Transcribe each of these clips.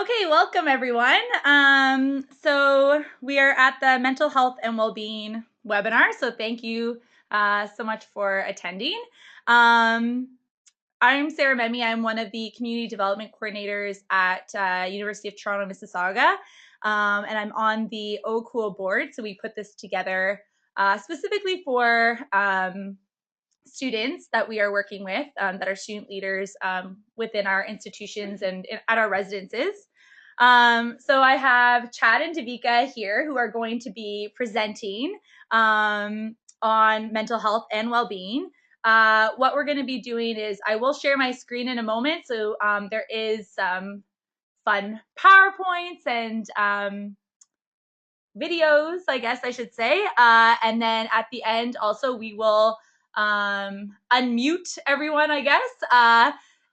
Okay, welcome everyone. So we are at the Mental Health and Wellbeing webinar. So thank you so much for attending. I'm Sarah Memmi. I'm one of the community development coordinators at University of Toronto, Mississauga, and I'm on the OCOOL board. So we put this together specifically for students that we are working with, that are student leaders within our institutions and at our residences. So I have Chad and Davika here who are going to be presenting on mental health and well-being. What we're going to be doing is I will share my screen in a moment. So there is some fun PowerPoints and videos, I guess I should say. And then at the end, also, we will unmute everyone, I guess,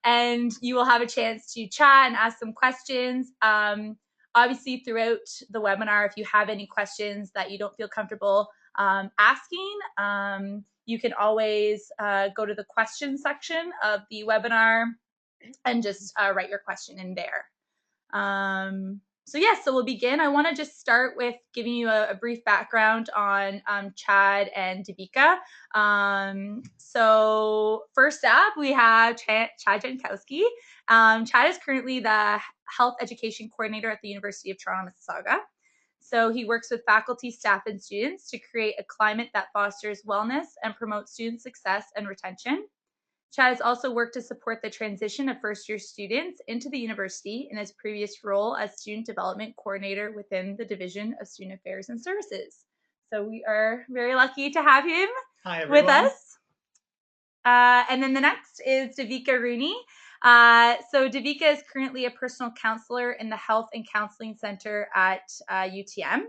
and you will have a chance to chat and ask some questions. Obviously, throughout the webinar, if you have any questions that you don't feel comfortable asking, you can always go to the question section of the webinar and just write your question in there. So yes, so we'll begin. I want to just start with giving you a brief background on Chad and Davika. So first up, we have Chad Jankowski. Chad is currently the Health Education Coordinator at the University of Toronto, Mississauga. So he works with faculty, staff, and students to create a climate that fosters wellness and promotes student success and retention. Chad has also worked to support the transition of first-year students into the university in his previous role as Student Development Coordinator within the Division of Student Affairs and Services. So we are very lucky to have him with us. And then the next is Davika Rooney. So Davika is currently a personal counselor in the Health and Counseling Center at UTM.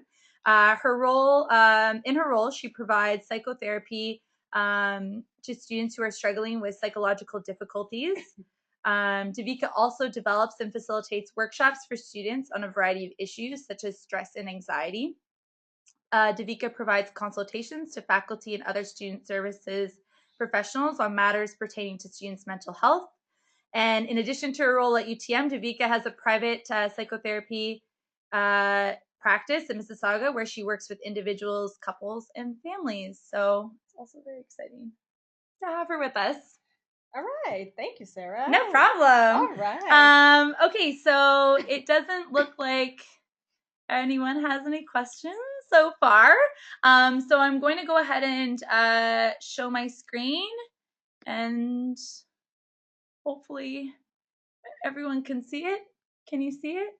In her role, she provides psychotherapy to students who are struggling with psychological difficulties. Davika also develops and facilitates workshops for students on a variety of issues such as stress and anxiety. Davika provides consultations to faculty and other student services professionals on matters pertaining to students' mental health. And in addition to her role at UTM, Davika has a private psychotherapy practice in Mississauga where she works with individuals, couples, and families. So it's also very exciting to have her with us. All right. Thank you, Sarah. No problem. All right. Okay, so it doesn't look like anyone has any questions so far. So I'm going to go ahead and show my screen, and hopefully everyone can see it. Can you see it?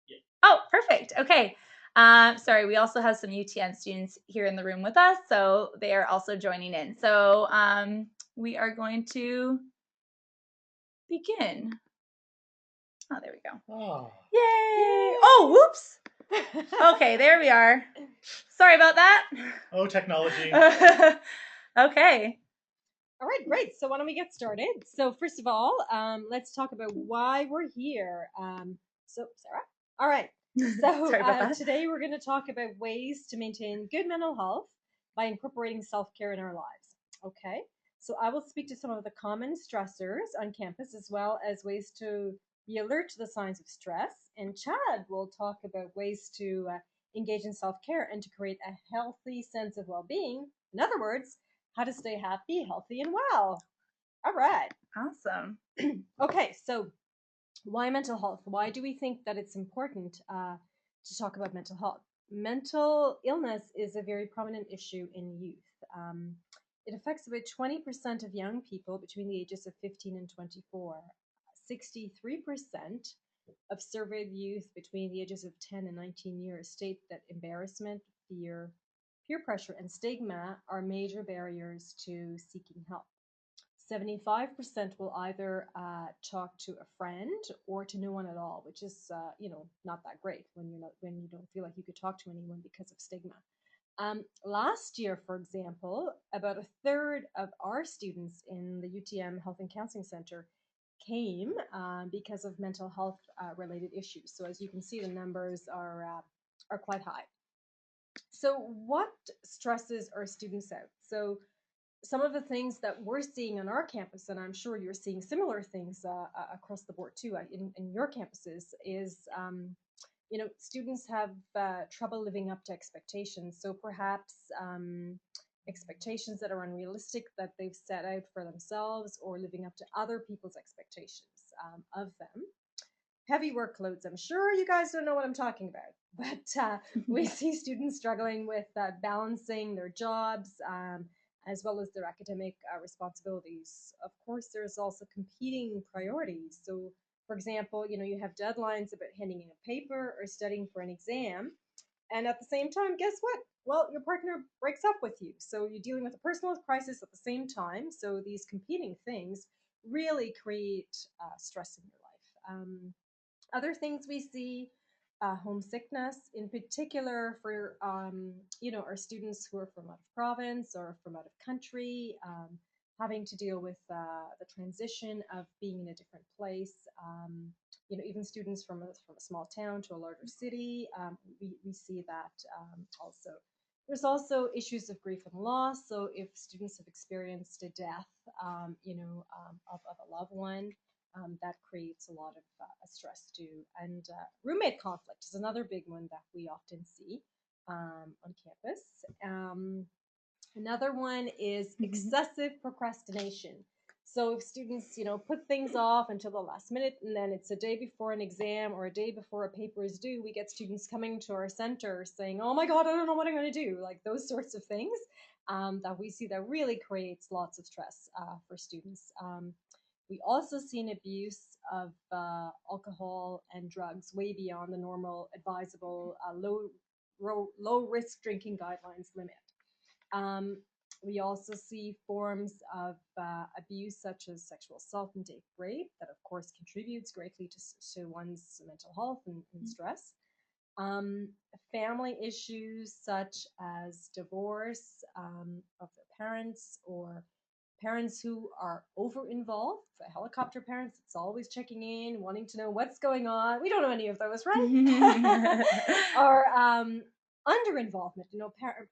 Yeah. Oh, perfect. Okay. Sorry, we also have some UTN students here in the room with us, so they are also joining in. So we are going to begin. Oh, there we go. Oh. Yay! Oh, whoops. Okay, there we are. Sorry about that. Oh, technology. Okay. All right, great. So why don't we get started? So first of all, let's talk about why we're here. So Sarah. All right. So today we're going to talk about ways to maintain good mental health by incorporating self-care in our lives. Okay. So I will speak to some of the common stressors on campus as well as ways to be alert to the signs of stress. And Chad will talk about ways to engage in self-care and to create a healthy sense of well-being. In other words, how to stay happy, healthy, and well. All right. Awesome. Okay, so why mental health? Why do we think that it's important to talk about mental health? Mental illness is a very prominent issue in youth. It affects about 20% of young people between the ages of 15 and 24. 63% of surveyed youth between the ages of 10 and 19 years state that embarrassment, fear, peer pressure, and stigma are major barriers to seeking help. 75% will either talk to a friend or to no one at all, which is not that great when you don't feel like you could talk to anyone because of stigma. Last year, for example, about a third of our students in the UTM Health and Counseling Center came because of mental health related issues. So as you can see, the numbers are quite high. So what stresses our students out? So some of the things that we're seeing on our campus, and I'm sure you're seeing similar things across the board too in your campuses, is students have trouble living up to expectations. So perhaps expectations that are unrealistic that they've set out for themselves, or living up to other people's expectations of them. Heavy workloads. I'm sure you guys don't know what I'm talking about, but we see students struggling with balancing their jobs as well as their academic responsibilities. Of course, there's also competing priorities. So, for example, you have deadlines about handing in a paper or studying for an exam, and at the same time, guess what? Well, your partner breaks up with you. So you're dealing with a personal crisis at the same time. So these competing things really create stress in your life. Other things we see, homesickness, in particular for our students who are from out of province or from out of country, having to deal with the transition of being in a different place. Even students from a small town to a larger city, we see that also. There's also issues of grief and loss. So if students have experienced a death, of a loved one, that creates a lot of stress too. And roommate conflict is another big one that we often see on campus. Another one is excessive procrastination. So if students, put things off until the last minute, and then it's a day before an exam or a day before a paper is due, we get students coming to our center saying, "Oh my God, I don't know what I'm going to do." Like those sorts of things that we see that really creates lots of stress for students. We also see an abuse of alcohol and drugs way beyond the normal advisable low risk drinking guidelines limit. Um, we also see forms of abuse such as sexual assault and date rape that, of course, contributes greatly to one's mental health and stress. Family issues such as divorce of their parents, or parents who are over involved, the helicopter parents that's always checking in, wanting to know what's going on. We don't know any of those, right? Or under involvement,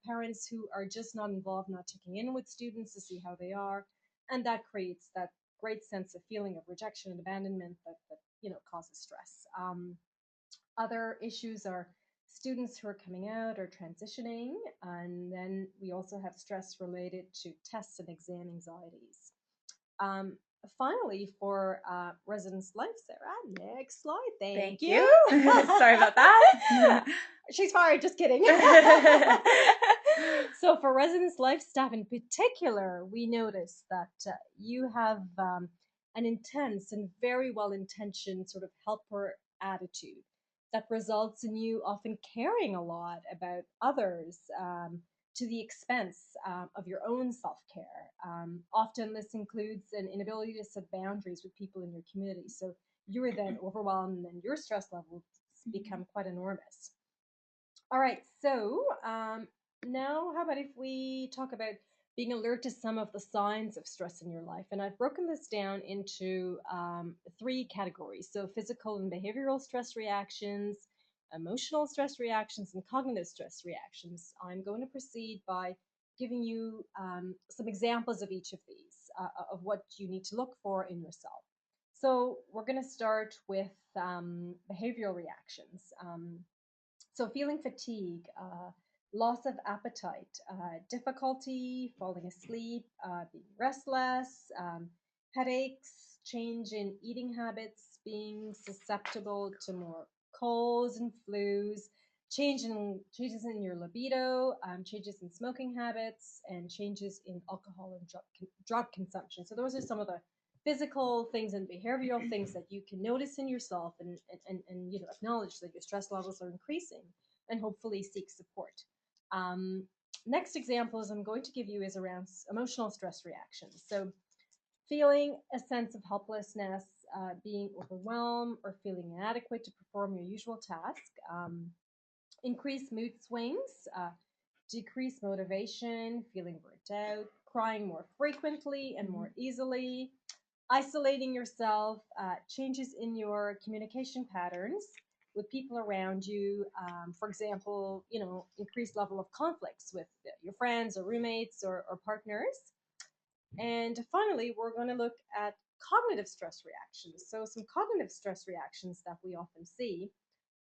parents who are just not involved, not checking in with students to see how they are. And that creates that great sense of feeling of rejection and abandonment that causes stress. Other issues are students who are coming out or transitioning, and then we also have stress related to tests and exam anxieties. Um, Finally, for residence life, Sarah, next slide. Thank you. Sorry about that. She's fired, just kidding. So for residence life staff in particular, we notice that you have an intense and very well-intentioned sort of helper attitude that results in you often caring a lot about others, to the expense of your own self-care. Often this includes an inability to set boundaries with people in your community. So you're then overwhelmed and your stress levels become quite enormous. All right, so now how about if we talk about being alert to some of the signs of stress in your life? And I've broken this down into 3 categories. So physical and behavioral stress reactions, emotional stress reactions, and cognitive stress reactions. I'm going to proceed by giving you some examples of each of these, of what you need to look for in yourself. So we're going to start with behavioral reactions. So feeling fatigue, loss of appetite, difficulty falling asleep, being restless, headaches, change in eating habits, being susceptible to more colds and flus, changes in your libido, changes in smoking habits, and changes in alcohol and drug consumption. So those are some of the physical things and behavioral things that you can notice in yourself, and acknowledge that your stress levels are increasing, and hopefully seek support. Um, Next examples I'm going to give you is around emotional stress reactions. So feeling a sense of helplessness, being overwhelmed, or feeling inadequate to perform your usual task, increased mood swings, decreased motivation, feeling burnt out, crying more frequently and more easily, isolating yourself, changes in your communication patterns with people around you. For example, increased level of conflicts with your friends or roommates or partners. And finally, we're going to look at cognitive stress reactions. So some cognitive stress reactions that we often see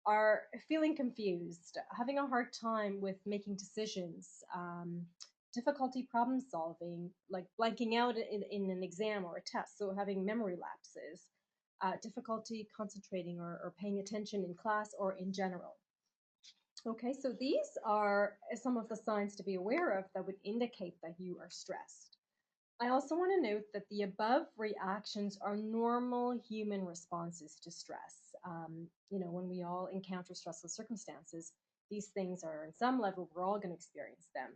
are feeling confused, having a hard time with making decisions, difficulty problem solving, like blanking out in an exam or a test, so having memory lapses, difficulty concentrating or paying attention in class or in general. Okay, so these are some of the signs to be aware of that would indicate that you are stressed. I also want to note that the above reactions are normal human responses to stress. When we all encounter stressful circumstances, these things are, on some level, we're all going to experience them.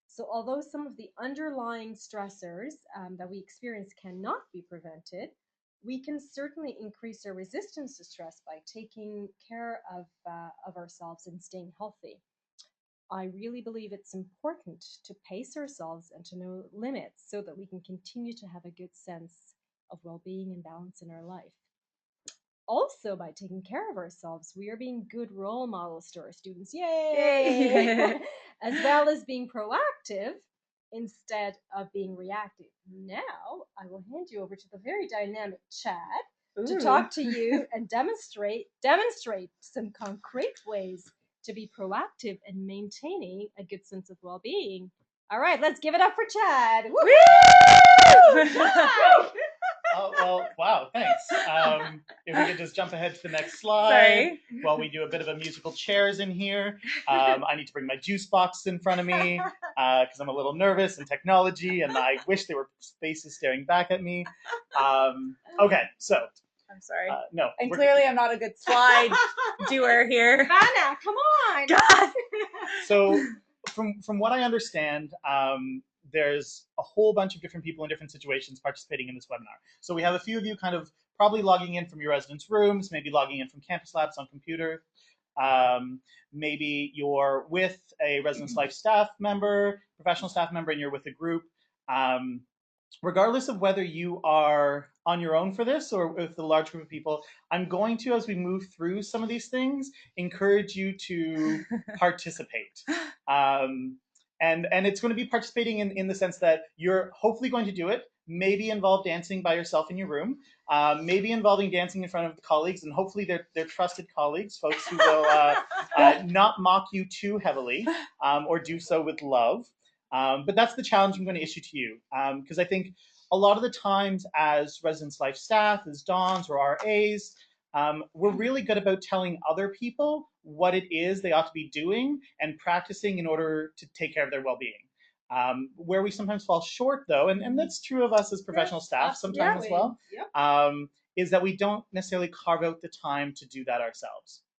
So, although some of the underlying stressors that we experience cannot be prevented, we can certainly increase our resistance to stress by taking care of ourselves and staying healthy. I really believe it's important to pace ourselves and to know limits so that we can continue to have a good sense of well being and balance in our life. Also, by taking care of ourselves, we are being good role models to our students. Yay! Yay. As well as being proactive instead of being reactive. Now, I will hand you over to the very dynamic Chad to talk to you and demonstrate some concrete ways to be proactive and maintaining a good sense of well-being. All right, let's give it up for Chad. Woo! Woo! Oh, well, wow, thanks. If we could just jump ahead to the next slide. Sorry. While we do a bit of a musical chairs in here. I need to bring my juice box in front of me because I'm a little nervous in technology and I wish there were faces staring back at me. Okay, so. I'm sorry. No. And clearly I'm not a good slide doer here. Vanna, come on. God. So from what I understand, there's a whole bunch of different people in different situations participating in this webinar. So we have a few of you kind of probably logging in from your residence rooms, maybe logging in from Campus Labs on computer. Maybe you're with a Residence Life staff member, professional staff member, and you're with a group. Regardless of whether you are on your own for this or with a large group of people, I'm going to, as we move through some of these things, encourage you to participate. And it's going to be participating in the sense that you're hopefully going to do it, maybe involve dancing by yourself in your room, maybe involving dancing in front of the colleagues, and hopefully they're trusted colleagues, folks who will not mock you too heavily or do so with love. But that's the challenge I'm going to issue to you, because I think a lot of the times as Residence Life staff, as Dons or RAs, we're really good about telling other people what it is they ought to be doing and practicing in order to take care of their well-being. Where we sometimes fall short, though, and that's true of us as professional staff sometimes as well, is that we don't necessarily carve out the time to do that ourselves.